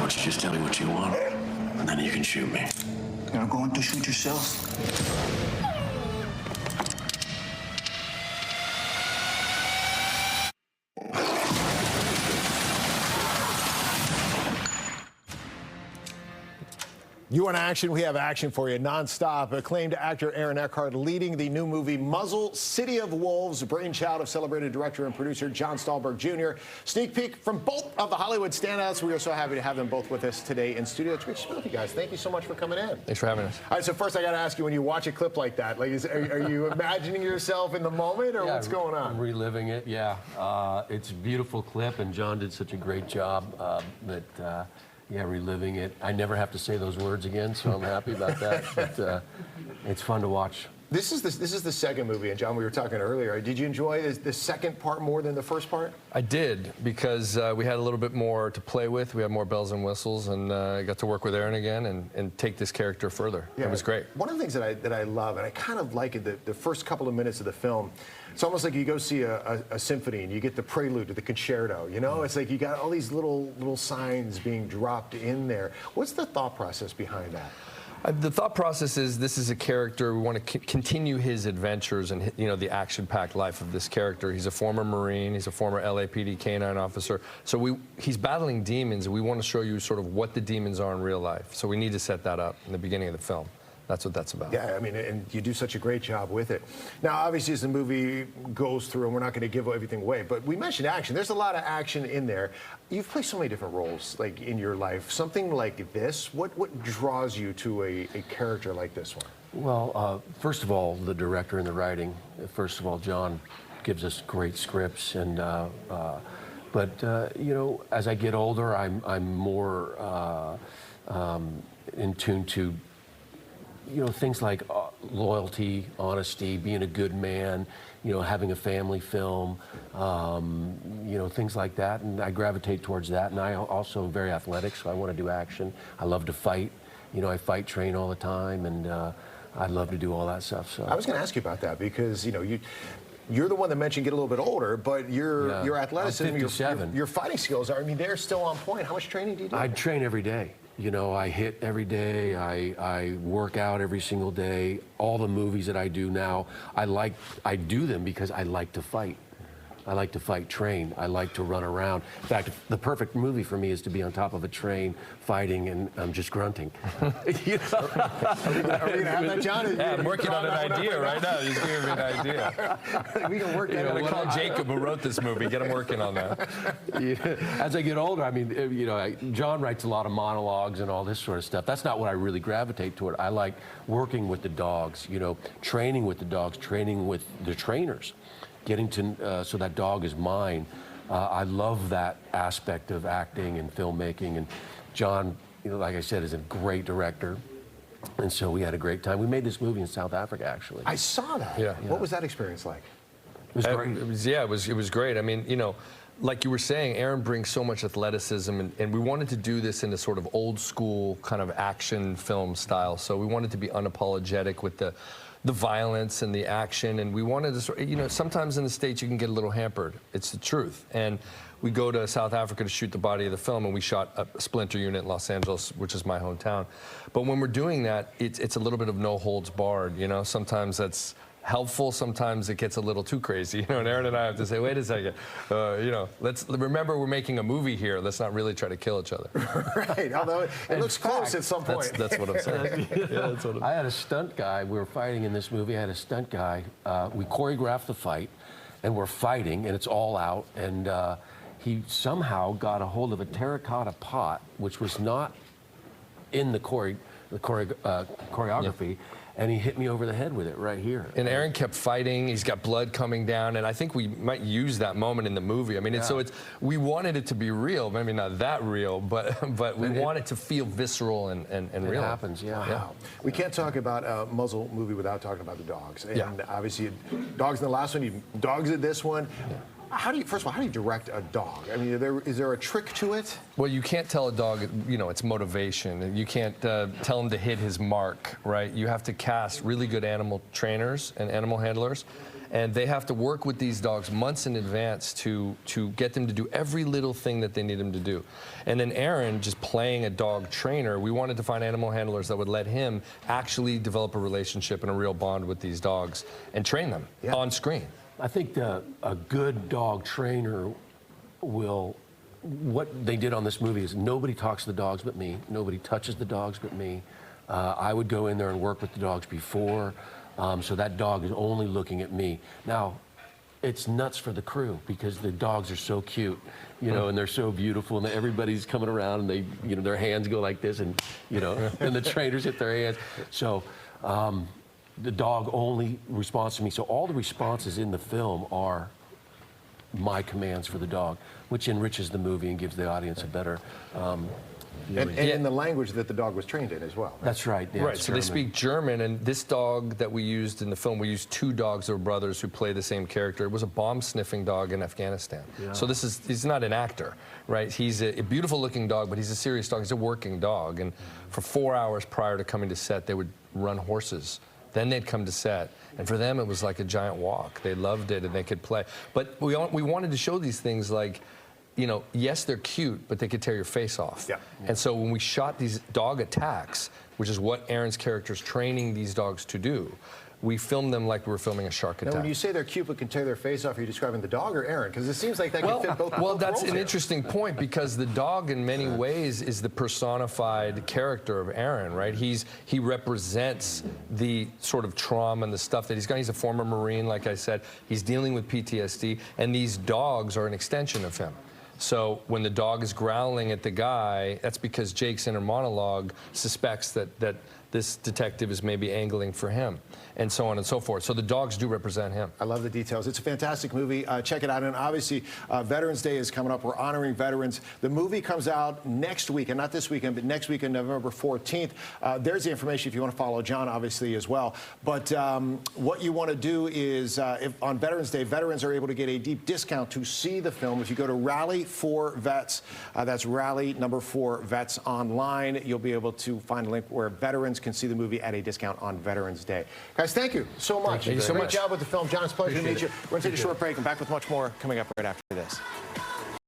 don't you just tell me what you want, and then you can shoot me. You're going to shoot yourself? You want action? We have action for you nonstop. Acclaimed actor Aaron Eckhart leading the new movie Muzzle, City of Wolves, brainchild of celebrated director and producer John Stolberg Jr. Sneak peek from both of the Hollywood standouts. We are so happy to have them both with us today in studio. It's great to speak with you guys. Thank you so much for coming in. Thanks for having us. All right, so first I got to ask you, when you watch a clip like that, like, are you imagining yourself in the moment, or what's going on? I'm reliving it, yeah. It's a beautiful clip, and John did such a great job yeah, reliving it. I never have to say those words again, so I'm happy about that. But it's fun to watch. This is the second movie, and John, we were talking earlier. Did you enjoy the second part more than the first part? I did, because we had a little bit more to play with. We had more bells and whistles, and I got to work with Aaron again and take this character further. Yeah, it was great. One of the things that I love, and I kind of like it, the first couple of minutes of the film, it's almost like you go see a symphony and you get the prelude to the concerto, you know? It's like you got all these little signs being dropped in there. What's the thought process behind that? The thought process is, this is a character, we want to continue his adventures and, you know, the action-packed life of this character. He's a former Marine, he's a former LAPD K-9 officer. So he's battling demons, and we want to show you sort of what the demons are in real life. So we need to set that up in the beginning of the film. That's what that's about. Yeah, I mean, and you do such a great job with it. Now, obviously, as the movie goes through, and we're not going to give everything away, but we mentioned action. There's a lot of action in there. You've played so many different roles, like, in your life. Something like this, what draws you to a character like this one? Well, first of all, the director and the writing. First of all, John gives us great scripts, and you know, as I get older, I'm more in tune to, you know, things like loyalty, honesty, being a good man, you know, having a family film, you know, things like that. And I gravitate towards that. And I also am very athletic, so I want to do action. I love to fight. You know, I fight train all the time, and I love to do all that stuff. So I was going to ask you about that, because, you know, you're the one that mentioned get a little bit older, but your athleticism, your fighting skills are, I mean, they're still on point. How much training do you do? I train every day. You know, I hit every day, I work out every single day. All the movies that I do now, I do them because I like to fight. I like to fight train. I like to run around. In fact, the perfect movie for me is to be on top of a train fighting, and I'm just grunting. You know? Are we going to have that, John? Yeah, I'm working on an idea right now. He's giving me an idea. We can work that out. I'm going to call Jacob, who wrote this movie, get him working on that. Yeah. As I get older, I mean, you know, John writes a lot of monologues and all this sort of stuff. That's not what I really gravitate toward. I like working with the dogs, you know, training with the dogs, training with the trainers. Getting to, so that dog is mine. I love that aspect of acting and filmmaking. And John, you know, like I said, is a great director. And so we had a great time. We made this movie in South Africa, actually. I saw that. Yeah. What was that experience like? It was great. It was great. I mean, you know, like you were saying, Aaron brings so much athleticism, and we wanted to do this in a sort of old school kind of action film style. So we wanted to be unapologetic with the violence and the action, and we wanted to sort of, you know, sometimes in the States you can get a little hampered. It's the truth. And we go to South Africa to shoot the body of the film, and we shot a splinter unit in Los Angeles, which is my hometown. But when we're doing that, it's a little bit of no holds barred, you know. Sometimes that's helpful, sometimes it gets a little too crazy, you know, and Aaron and I have to say, wait a second, you know, let's remember we're making a movie here, let's not really try to kill each other. Right, although it looks close at some point. That's what I'm saying. Yeah, that's what I had a stunt guy, we were fighting in this movie, I had a stunt guy, we choreographed the fight, and we're fighting, and it's all out, and he somehow got a hold of a terracotta pot, which was not in the choreography, yeah. And he hit me over the head with it right here. And Aaron kept fighting. He's got blood coming down, and I think we might use that moment in the movie. I mean, yeah. We wanted it to be real. Maybe not that real, but we want it to feel visceral and real. It happens, yeah. Wow. We can't talk about a Muzzle movie without talking about the dogs. And yeah. Obviously, dogs in the last one, dogs in this one. Yeah. First of all, how do you direct a dog? I mean, is there a trick to it? Well, you can't tell a dog, you know, it's motivation. You can't tell him to hit his mark, right? You have to cast really good animal trainers and animal handlers. And they have to work with these dogs months in advance to get them to do every little thing that they need them to do. And then Aaron, just playing a dog trainer, we wanted to find animal handlers that would let him actually develop a relationship and a real bond with these dogs and train them on screen. I think a good dog trainer will, what they did on this movie is nobody talks to the dogs but me. Nobody touches the dogs but me. I would go in there and work with the dogs before, so that dog is only looking at me. Now, it's nuts for the crew because the dogs are so cute, you know, and they're so beautiful, and everybody's coming around, and they, you know, their hands go like this, and you know, and the trainers hit their hands. So the dog only responds to me. So all the responses in the film are my commands for the dog, which enriches the movie and gives the audience a better. And in the language that the dog was trained in as well. Right? That's right. Yeah, Right, so they speak German, and this dog that we used in the film, we used 2 dogs that were brothers who play the same character. It was a bomb-sniffing dog in Afghanistan. Yeah. So he's not an actor, right? He's a beautiful-looking dog, but he's a serious dog. He's a working dog, and for 4 hours prior to coming to set, they would run horses. Then they'd come to set, and for them, it was like a giant walk. They loved it, and they could play. But we wanted to show these things like, you know, yes, they're cute, but they could tear your face off. Yeah. And so when we shot these dog attacks, which is what Aaron's character is training these dogs to do, we filmed them like we were filming a shark attack. Now, when you say they're cute but can tear their face off, are you describing the dog or Aaron? Because it seems like that could fit both. Well, that's an here. interesting point, because the dog, in many ways, is the personified character of Aaron, right? He represents the sort of trauma and the stuff that he's got. He's a former Marine, like I said. He's dealing with PTSD, and these dogs are an extension of him. So when the dog is growling at the guy, that's because Jake's inner monologue suspects that this detective is maybe angling for him, and so on and so forth. So the dogs do represent him. I love the details. It's a fantastic movie. Check it out. And obviously, Veterans Day is coming up. We're honoring veterans. The movie comes out next weekend, not this weekend, but next weekend, November 14th. There's the information if you want to follow John, obviously, as well. But what you want to do is, on Veterans Day, veterans are able to get a deep discount to see the film. If you go to Rally for Vets, that's Rally #4 Vets online, you'll be able to find a link where veterans can see the movie at a discount on Veterans Day. Guys, thank you so much. Thank you so much. Great job with the film. John, it's a pleasure to meet you. We're going to take a short break and back with much more coming up right after this.